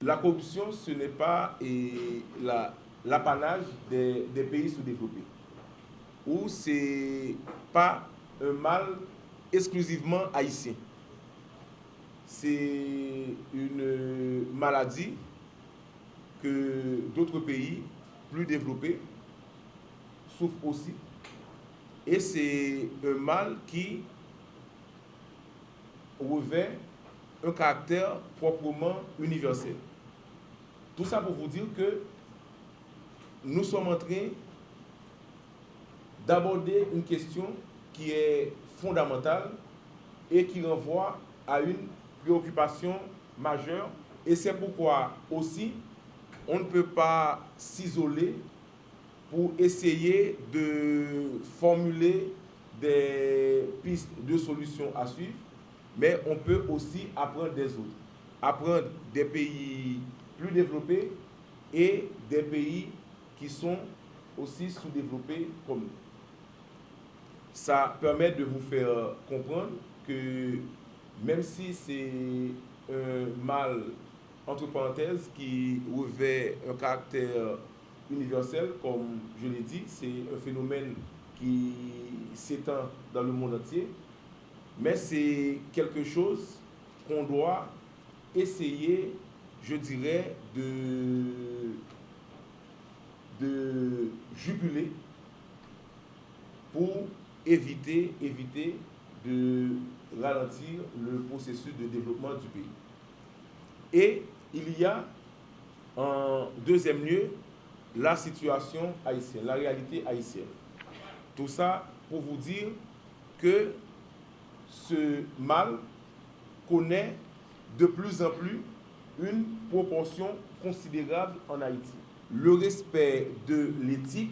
la corruption, ce n'est pas l'apanage des pays sous-développés, ou ce n'est pas un mal exclusivement haïtien. C'est une maladie que d'autres pays plus développés souffrent aussi. Et c'est un mal qui revêt un caractère proprement universel. Tout ça pour vous dire que nous sommes en train d'aborder une question qui est fondamentale et qui renvoie à une préoccupation majeure. Et c'est pourquoi aussi on ne peut pas s'isoler pour essayer de formuler des pistes de solutions à suivre, mais on peut aussi apprendre des autres. Apprendre des pays plus développés et des pays qui sont aussi sous-développés comme nous. Ça permet de vous faire comprendre que même si c'est un mal, entre parenthèses, qui revêt un caractère universel, comme je l'ai dit, c'est un phénomène qui s'étend dans le monde entier, mais c'est quelque chose qu'on doit essayer, je dirais, de juguler pour éviter de ralentir le processus de développement du pays. Et il y a en deuxième lieu la situation haïtienne, la réalité haïtienne. Tout ça pour vous dire que ce mal connaît de plus en plus une proportion considérable en Haïti. Le respect de l'éthique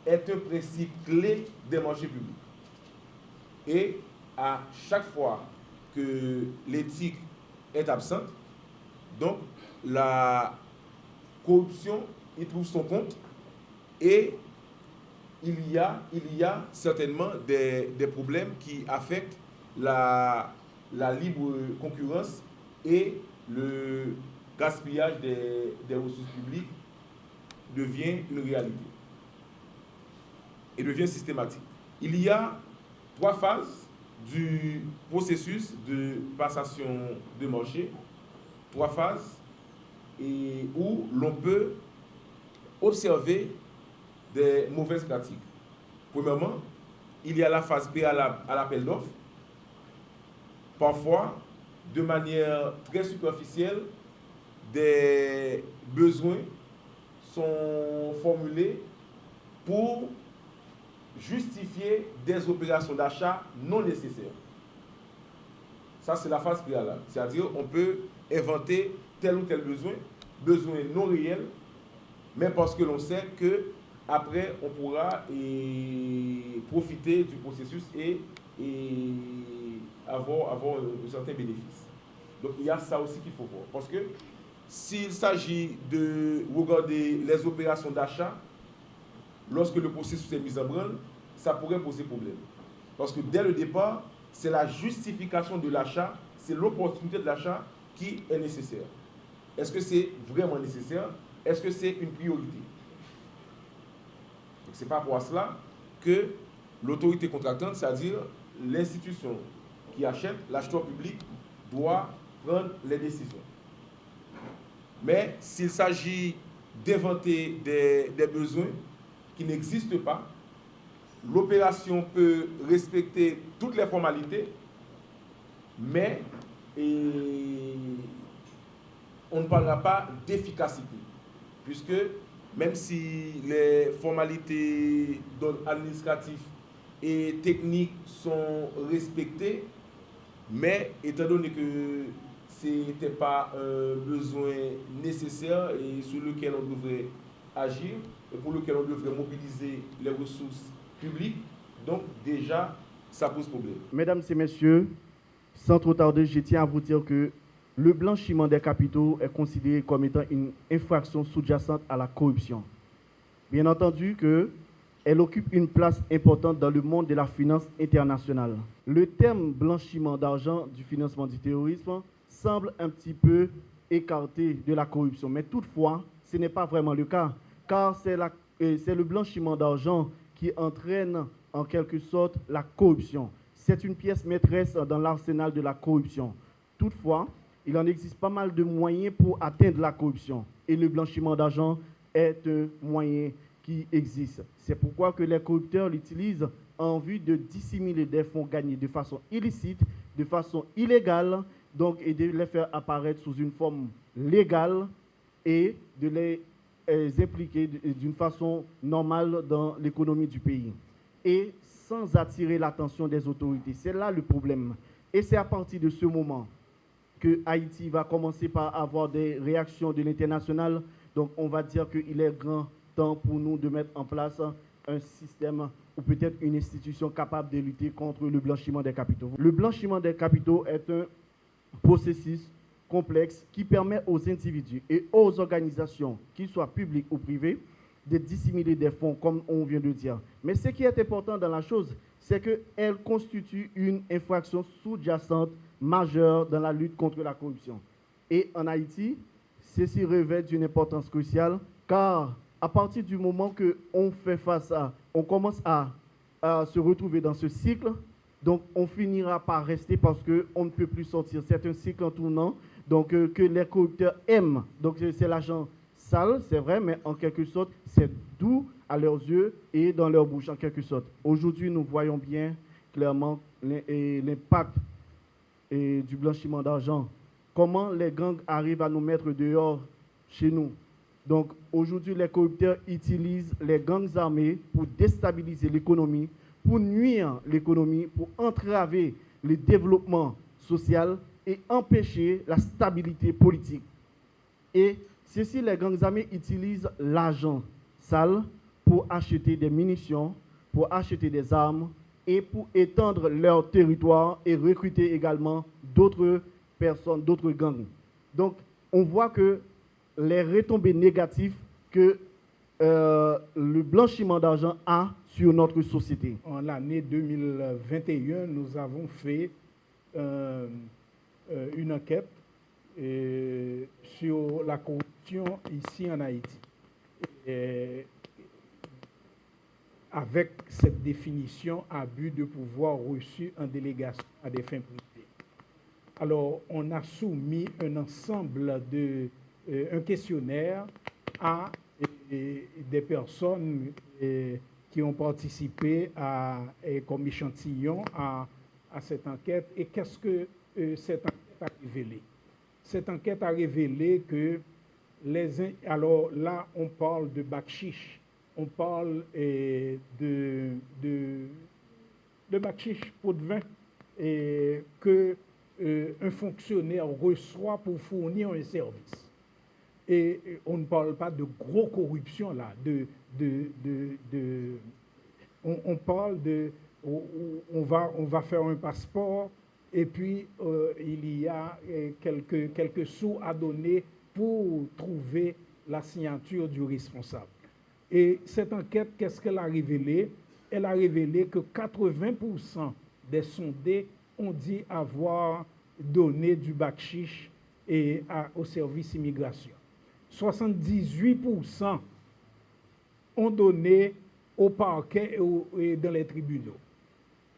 est un principe clé des marchés publics. Et à chaque fois que l'éthique est absente, donc la corruption y trouve son compte et il y a certainement des problèmes qui affectent la libre concurrence et le gaspillage des ressources publiques devient une réalité et devient systématique. Il y a 3 phases du processus de passation de marché, 3 phases et où l'on peut observer des mauvaises pratiques. Premièrement, il y a la phase préalable à l'appel d'offres. Parfois, de manière très superficielle, des besoins sont formulés pour justifier des opérations d'achat non nécessaires. Ça, c'est la phase préalable. C'est-à-dire, on peut inventer tel ou tel besoin non réel, mais parce que l'on sait que après on pourra profiter du processus et avoir un certain bénéfice. Donc il y a ça aussi qu'il faut voir. Parce que s'il s'agit de regarder les opérations d'achat, lorsque le processus est mis en branle, ça pourrait poser problème. Parce que dès le départ, c'est la justification de l'achat, c'est l'opportunité de l'achat qui est nécessaire. Est-ce que c'est vraiment nécessaire? Est-ce que c'est une priorité? C'est par rapport à cela que l'autorité contractante, c'est-à-dire l'institution qui achète, l'acheteur public, doit prendre les décisions. Mais s'il s'agit d'inventer des besoins qui n'existent pas, l'opération peut respecter toutes les formalités, mais on ne parlera pas d'efficacité, puisque même si les formalités administratives et techniques sont respectées, mais étant donné que ce n'était pas un besoin nécessaire et sur lequel on devrait agir, et pour lequel on devrait mobiliser les ressources publiques, donc déjà, ça pose problème. Mesdames et messieurs, sans trop tarder, je tiens à vous dire que le blanchiment des capitaux est considéré comme étant une infraction sous-jacente à la corruption. Bien entendu qu'elle occupe une place importante dans le monde de la finance internationale. Le terme blanchiment d'argent du financement du terrorisme semble un petit peu écartés de la corruption. Mais toutefois, ce n'est pas vraiment le cas, car c'est le blanchiment d'argent qui entraîne en quelque sorte la corruption. C'est une pièce maîtresse dans l'arsenal de la corruption. Toutefois, il en existe pas mal de moyens pour atteindre la corruption. Et le blanchiment d'argent est un moyen qui existe. C'est pourquoi que les corrupteurs l'utilisent en vue de dissimuler des fonds gagnés de façon illicite, de façon illégale, donc, et de les faire apparaître sous une forme légale et de les impliquer d'une façon normale dans l'économie du pays. Et sans attirer l'attention des autorités. C'est là le problème. Et c'est à partir de ce moment que Haïti va commencer par avoir des réactions de l'international. Donc, on va dire qu'il est grand temps pour nous de mettre en place un système ou peut-être une institution capable de lutter contre le blanchiment des capitaux. Le blanchiment des capitaux est un processus complexe qui permet aux individus et aux organisations, qu'ils soient publiques ou privées, de dissimuler des fonds, comme on vient de dire. Mais ce qui est important dans la chose, c'est qu'elle constitue une infraction sous-jacente majeure dans la lutte contre la corruption. Et en Haïti, ceci revêt d'une importance cruciale, car à partir du moment qu'on fait face à, on commence à se retrouver dans ce cycle, donc on finira par rester parce qu'on ne peut plus sortir. C'est un cycle en tournant, donc que les corrupteurs aiment. Donc c'est l'argent sale, c'est vrai, mais en quelque sorte, c'est doux à leurs yeux et dans leur bouche, en quelque sorte. Aujourd'hui, nous voyons bien clairement l'impact du blanchiment d'argent. Comment les gangs arrivent à nous mettre dehors chez nous. Donc aujourd'hui, les corrupteurs utilisent les gangs armés pour déstabiliser l'économie, pour nuire l'économie, pour entraver le développement social et empêcher la stabilité politique. Et ceci, les gangs armés utilisent l'argent sale pour acheter des munitions, pour acheter des armes et pour étendre leur territoire et recruter également d'autres personnes, d'autres gangs. Donc, on voit que les retombées négatives que le blanchiment d'argent a sur notre société. En l'année 2021, nous avons fait une enquête sur la corruption ici en Haïti. Et avec cette définition, abus de pouvoir reçu en délégation à des fins privées. Alors, on a soumis un ensemble un questionnaire à des personnes qui ont participé comme échantillon à cette enquête. Et qu'est-ce que cette enquête a révélé? Cette enquête a révélé que alors là, on parle de bakchiche, on parle de bakchiche pot de vin que un fonctionnaire reçoit pour fournir un service. Et on ne parle pas de gros corruption là, on parle de, on va faire un passeport et puis il y a quelques sous à donner pour trouver la signature du responsable. Et cette enquête, qu'est-ce qu'elle a révélé? Elle a révélé que 80% des sondés ont dit avoir donné du bakchiche au service immigration. 78% ont donné au parquet et dans les tribunaux.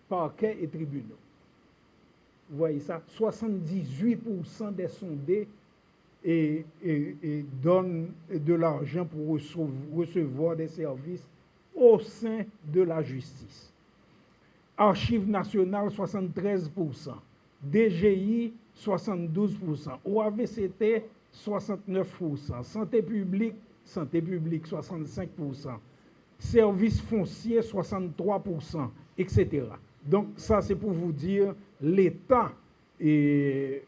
Parquet et tribunaux. Vous voyez ça? 78% des sondés donnent de l'argent pour recevoir des services au sein de la justice. Archives nationales, 73%. DGI, 72%. OAVCT, 69%. Santé publique, 65%. Services fonciers, 63%, etc. Donc, ça, c'est pour vous dire l'état de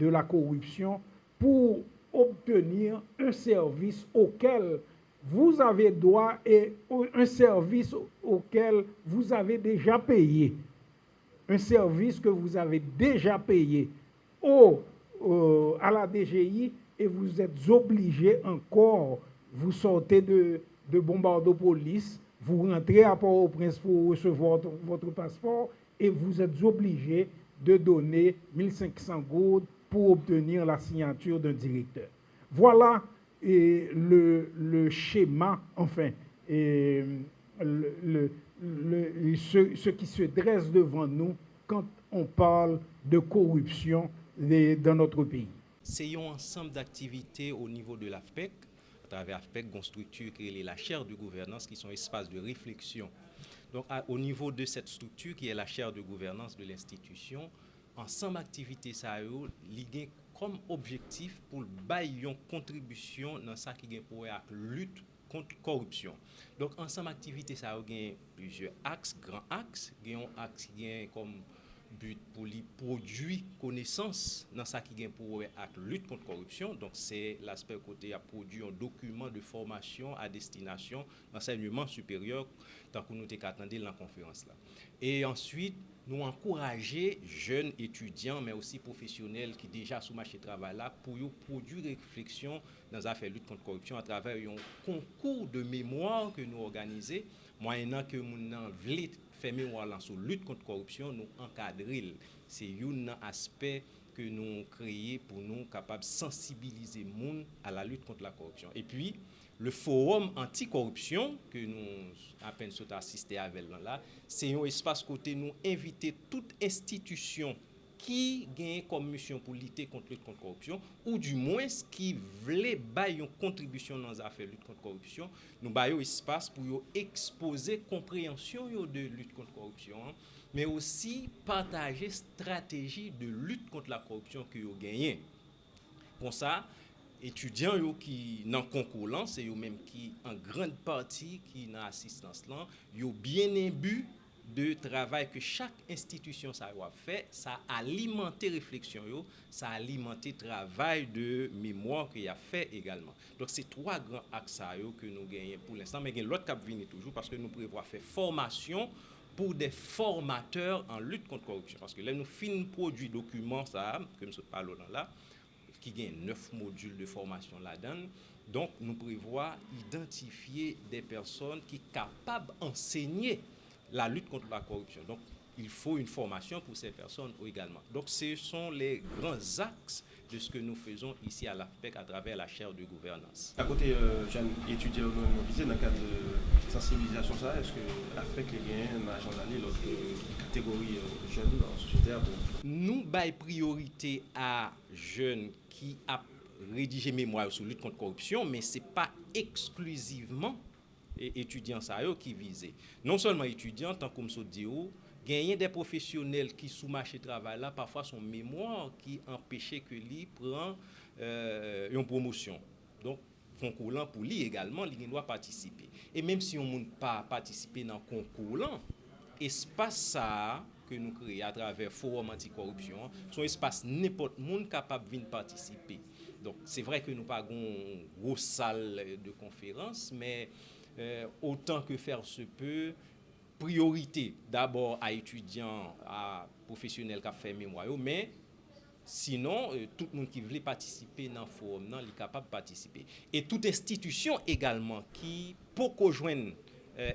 la corruption pour obtenir un service auquel vous avez droit et un service auquel vous avez déjà payé. Un service que vous avez déjà payé à la DGI et vous êtes obligé encore, vous sortez de Bombardeau-Police, vous rentrez à Port-au-Prince pour recevoir votre passeport et vous êtes obligé de donner 1500 gourdes pour obtenir la signature d'un directeur. Voilà le schéma, enfin, ce qui se dresse devant nous quand on parle de corruption dans notre pays. C'est un ensemble d'activités au niveau de l'AFPEC. À travers l'AFPEC, une structure qui est la chaire de gouvernance, qui sont espaces de réflexion. Donc, au niveau de cette structure, qui est la chaire de gouvernance de l'institution, ensemble d'activités, ça a lié comme objectif pour bailler une contribution dans ça qui est pour la lutte contre la corruption. Donc, ensemble d'activités, ça a plusieurs axes, grands axes. Il y a un axe qui est comme but pour les produits connaissances dans ça qui est pour la lutte contre la corruption. Donc, c'est l'aspect côté à produire un document de formation à destination l'enseignement supérieur, tant que nous t'attendons dans la conférence là. Et ensuite, nous encourager jeunes étudiants, mais aussi professionnels qui déjà sous marché de travail là, pour produire réflexion dans les affaires de lutte contre la corruption à travers un concours de mémoire que nous organisons, moyennant que nous voulons faire mémoire sur la lutte contre la corruption, nous encadrer. C'est un aspect que nous créons pour nous capables de sensibiliser les gens à la lutte contre la corruption. Et puis, le forum anticorruption que nous à peine assisté avec là, c'est un espace côté nous inviter toute institution qui gagne comme mission pour lutter contre la corruption, ou du moins qui voulait bailler une contribution dans les affaires de lutte contre la corruption, nous baillons espace pour exposer compréhension de lutte contre la corruption, mais aussi partager stratégie de lutte contre la corruption que vous gagnez. Pour ça, étudiants yo qui dans concours là, c'est eux même qui en grande partie qui dans assistance là, yo bien imbu de travail que chaque institution ça a fait, ça alimenter réflexion yo, ça alimenter travail de mémoire qu'il a fait également. Donc c'est trois grands axes que nous gagnons pour l'instant, mais il y a l'autre cap venir toujours parce que nous prévoyons faire formation pour des formateurs en lutte contre la corruption, parce que là nous fin produit document ça que nous parlons là qui gagne 9 modules de formation là-dedans. Donc, nous prévoyons identifier des personnes qui sont capables d'enseigner la lutte contre la corruption. Donc, il faut une formation pour ces personnes également. Donc, ce sont les grands axes de ce que nous faisons ici à l'AFPEC à travers la chaire de gouvernance. À côté, jeunes étudiants dans le cadre de sensibilisation, ça, est-ce que l'AFPEC les gagne dans l'année l'autre catégorie jeunes dans la société? Nous baillons priorité à jeunes qui a rédigé mémoire sur lutte contre la corruption, mais ce n'est pas exclusivement étudiants qui visent. Non seulement étudiants, tant comme ça dit, gagner des professionnels qui sous marché de travail là, parfois son mémoire qui empêchait que lui prend une promotion. Donc, concours là pour lui également, il doit participer. Et même si on ne peut pas participer dans le concours là, espace ça que nous créons à travers Forum Anticorruption, son espace n'importe monde capable de venir participer. Donc c'est vrai que nous pas une grosse salle de conférence, mais autant que faire se peut, priorité d'abord à étudiants, à professionnels qui ont fait mémoire, mais sinon tout le monde qui veut participer dans le forum là, il est capable de participer. Et toute institution également qui pour rejoindre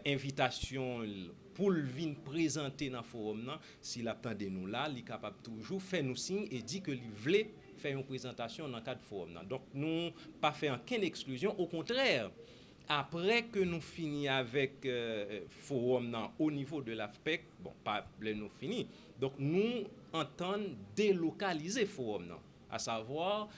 invitation pour venir présenter dans le forum, s'il attend de nous là, il est capable toujours faire nous signe et dit que il veut faire une présentation dans le cadre du forum. Donc, nous pas fait aucune exclusion. Au contraire, après que nous finissons avec le forum au niveau de l'AFPEC, bon, pas nous fini. Donc, nous entendons délocaliser le forum, à savoir,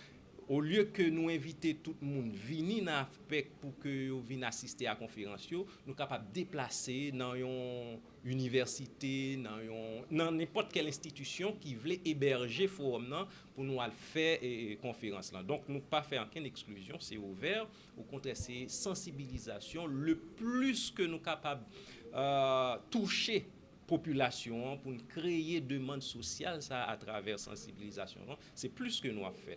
au lieu que nous inviter tout le monde à venir dans l'AFPEC pour que vous viennent assister à la conférence, nous sommes capables de déplacer dans une université, dans n'importe quelle institution qui voulait héberger le forum pour nous faire une conférence. Donc, nous ne pas faire aucune exclusion, c'est ouvert. Au contraire, c'est sensibilisation. Le plus que nous sommes capables de toucher population pour créer demande sociale ça à travers sensibilisation, c'est plus que nous avons fait.